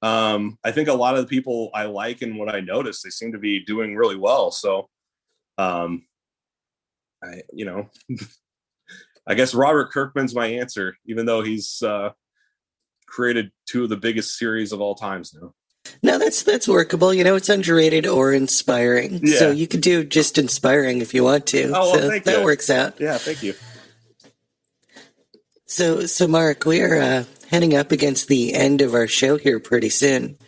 I think a lot of the people I like and what I notice, they seem to be doing really well. So, I guess Robert Kirkman's my answer, even though he's created two of the biggest series of all times now. No, that's workable. You know, it's underrated or inspiring. So Yeah. you could do just inspiring if you want to. Oh, well, So thank that you. works out. Yeah, thank you. So Mark, we are heading up against the end of our show here pretty soon.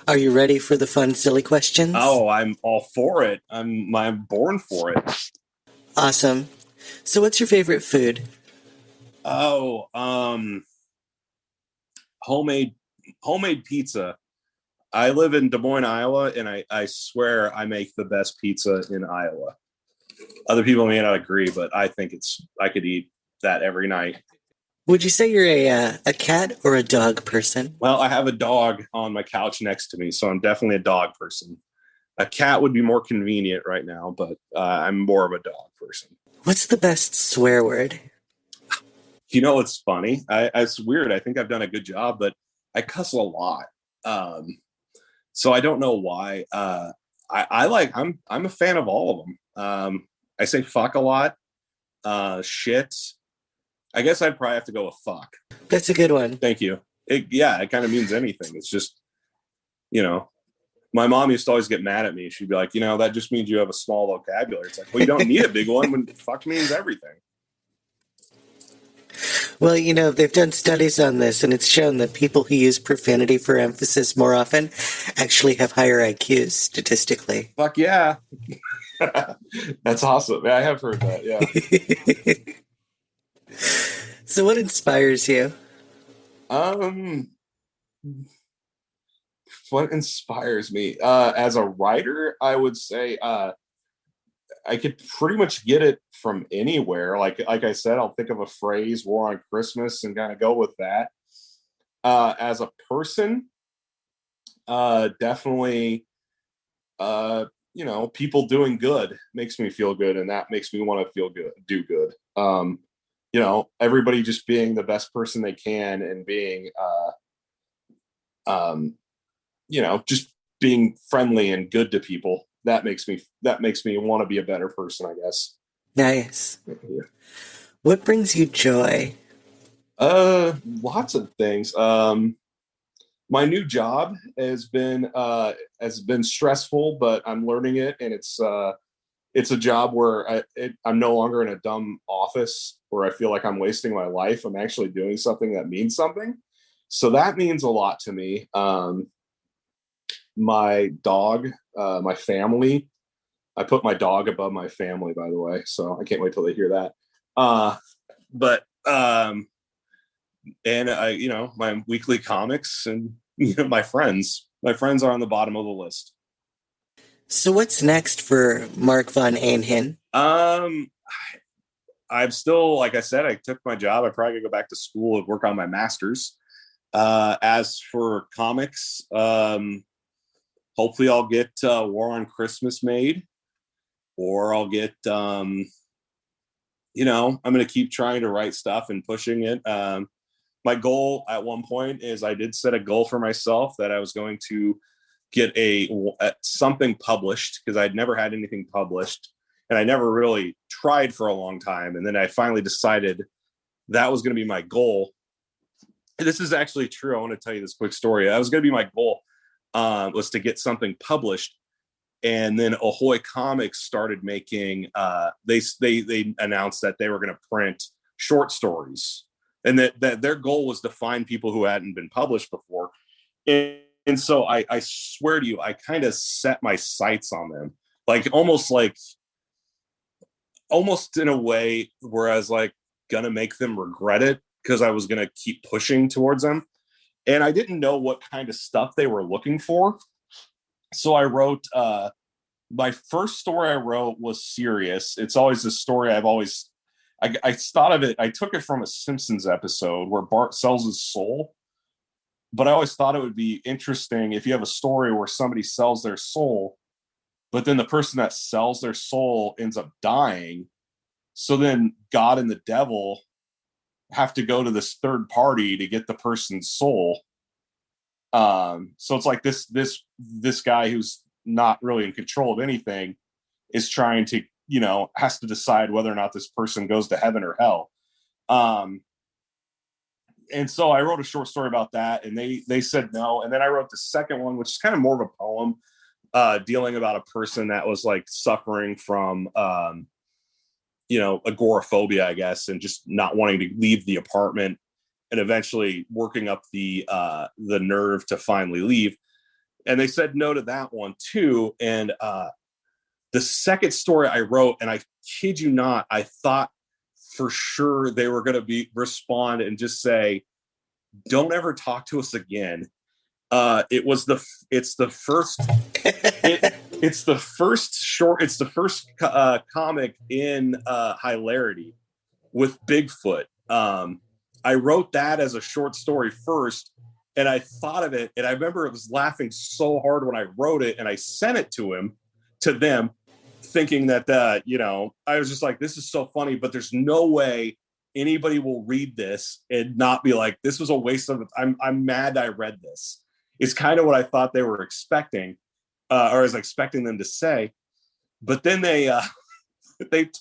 Are you ready for the fun, silly questions? Oh, I'm all for it. I'm born for it. Awesome. So what's your favorite food? Oh, homemade homemade pizza. I live in Des Moines, Iowa, and I swear I make the best pizza in Iowa. Other people may not agree, but I think I could eat that every night. Would you say you're a cat or a dog person? Well, I have a dog on my couch next to me, so I'm definitely a dog person. A cat would be more convenient right now, but I'm more of a dog person. What's the best swear word? You know, it's funny. It's weird. I think I've done a good job, but I cuss a lot. Um, so I don't know why. I'm a fan of all of them. I say fuck a lot. Shit. I guess I'd probably have to go with fuck. That's a good one. Thank you. It kind of means anything. It's just, you know, my mom used to always get mad at me. She'd be like, you know, that just means you have a small vocabulary. It's like, well, you don't need a big one when fuck means everything. Well, you know, they've done studies on this, and it's shown that people who use profanity for emphasis more often actually have higher IQs statistically. Fuck yeah. That's awesome. I have heard that. Yeah. So what inspires you? What inspires me? As a writer, I would say I could pretty much get it from anywhere. Like I said, I'll think of a phrase, War on Christmas, and kind of go with that. As a person, definitely you know, people doing good makes me feel good, and that makes me want to feel good, do good. You know, everybody just being the best person they can and being you know, just being friendly and good to people. That makes me want to be a better person, I guess. Nice. Yeah. What brings you joy? Lots of things. My new job has been stressful, but I'm learning it, and it's a job where I'm no longer in a dumb office where I feel like I'm wasting my life. I'm actually doing something that means something. So that means a lot to me. My dog, my family. I put my dog above my family, by the way. So I can't wait till they hear that. But and you know, my weekly comics and you know, my friends. My friends are on the bottom of the list. So what's next for Marc Von Ahnen? I'm still, like I said, I took my job. I probably could go back to school and work on my master's. As for comics, hopefully I'll get War on Christmas made, or I'll get, you know, I'm going to keep trying to write stuff and pushing it. My goal at one point is I did set a goal for myself that I was going to get something published, because I'd never had anything published and I never really tried for a long time. And then I finally decided that was going to be my goal. And this is actually true. I want to tell you this quick story. That was going to be my goal, was to get something published. And then Ahoy Comics started making, they announced that they were going to print short stories, and that their goal was to find people who hadn't been published before. And so I swear to you, I kind of set my sights on them, like almost in a way where I was like going to make them regret it, because I was going to keep pushing towards them. And I didn't know what kind of stuff they were looking for. So I wrote, my first story I wrote was serious. It's always a story I thought of it. I took it from a Simpsons episode where Bart sells his soul. But I always thought it would be interesting if you have a story where somebody sells their soul, but then the person that sells their soul ends up dying. So then God and the devil have to go to this third party to get the person's soul. So it's like this guy who's not really in control of anything is trying to, you know, has to decide whether or not this person goes to heaven or hell. and so I wrote a short story about that, and they said no. And then I wrote the second one, which is kind of more of a poem, dealing about a person that was like suffering from, agoraphobia, I guess, and just not wanting to leave the apartment, and eventually working up the nerve to finally leave. And they said no to that one too. And the second story I wrote, and I kid you not, I thought for sure they were going to respond and just say, "Don't ever talk to us again." It's the first comic in Hilarity with Bigfoot. I wrote that as a short story first, and I thought of it, and I remember I was laughing so hard when I wrote it, and I sent it to them, thinking that I was just like, this is so funny, but there's no way anybody will read this and not be like, this was a waste of it. I'm mad I read this. It's kind of what I thought they were expecting, or I was expecting them to say. But then they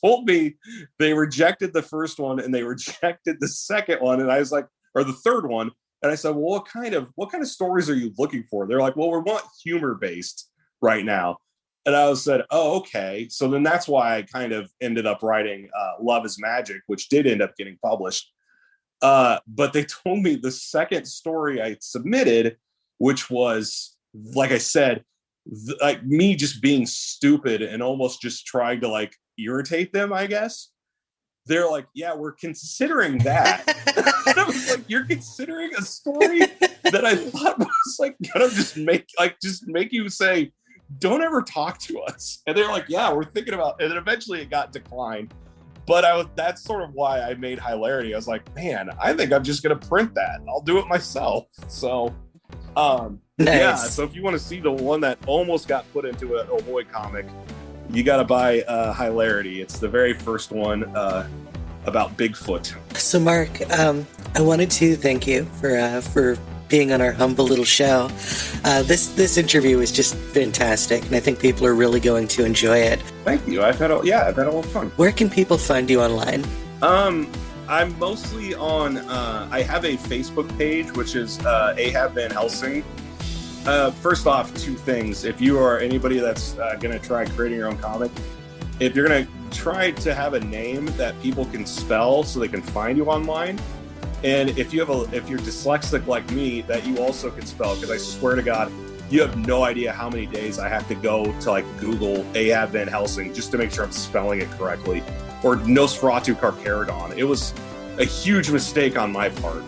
told me they rejected the first one and they rejected the second one, and I was like, or the third one, and I said, well, what kind of stories are you looking for? They're like, well, we want humor based right now. And I said, oh, okay. So then that's why I kind of ended up writing Love is Magic, which did end up getting published. But they told me the second story I submitted, which was, like I said, like me just being stupid and almost just trying to like irritate them, I guess. They're like, yeah, we're considering that. And I was like, you're considering a story that I thought was like gonna just make you say, don't ever talk to us. And they're like, yeah, we're thinking about it. And then eventually it got declined. But that's sort of why I made Hilarity. I was like, man, I think I'm just going to print that. I'll do it myself. So, nice. Yeah. So if you want to see the one that almost got put into an Ahoy comic, you got to buy Hilarity. It's the very first one about Bigfoot. So Mark, I wanted to thank you for being on our humble little show. This interview was just fantastic, and I think people are really going to enjoy it. Thank you. I've had a lot of fun. Where can people find you online? I'm mostly on. I have a Facebook page, which is Ahab Van Helsing. First off, two things. If you are anybody that's going to try creating your own comic, if you're going to try to have a name that people can spell so they can find you online. And if you're dyslexic like me, that you also can spell, because I swear to God, you have no idea how many days I have to go to like Google Ahab Van Helsing just to make sure I'm spelling it correctly, or Nosferatu Carcharodon. It was a huge mistake on my part.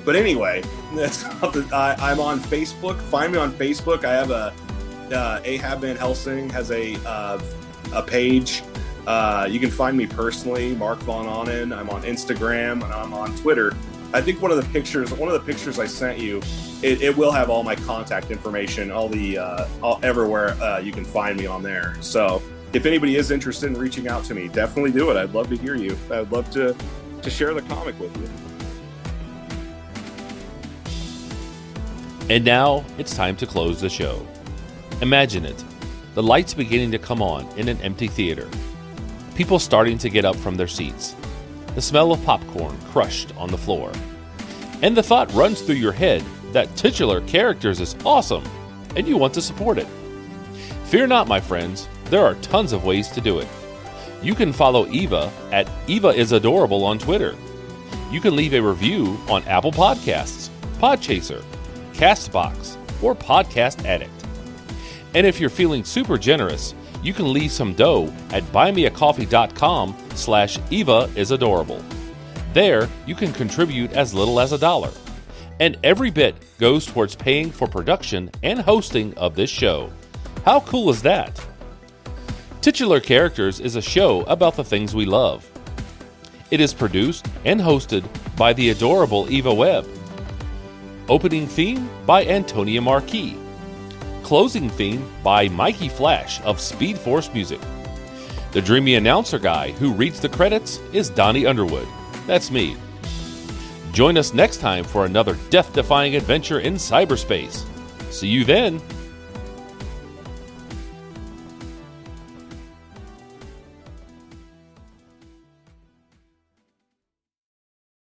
But anyway, I'm on Facebook. Find me on Facebook. I have Ahab Van Helsing has a page. You can find me personally, Marc Von Ahnen. I'm on Instagram and I'm on Twitter. I think one of the pictures I sent you, it will have all my contact information, everywhere you can find me on there. So if anybody is interested in reaching out to me, definitely do it. I'd love to hear you. I'd love to share the comic with you. And now it's time to close the show. Imagine it. The lights beginning to come on in an empty theater. People starting to get up from their seats. The smell of popcorn crushed on the floor. And the thought runs through your head that Titular Characters is awesome, and you want to support it. Fear not, my friends, there are tons of ways to do it. You can follow Eva at EvaIsAdorable on Twitter. You can leave a review on Apple Podcasts, Podchaser, Castbox, or Podcast Addict. And if you're feeling super generous, you can leave some dough at buymeacoffee.com/EvaIsAdorable. There, you can contribute as little as $1. And every bit goes towards paying for production and hosting of this show. How cool is that? Titular Characters is a show about the things we love. It is produced and hosted by the adorable Eva Webb. Opening theme by Antonia Marquis. Closing theme by Mikey Flash of Speed Force Music. The dreamy announcer guy who reads the credits is Donnie Underwood. That's me. Join us next time for another death-defying adventure in cyberspace. See you then.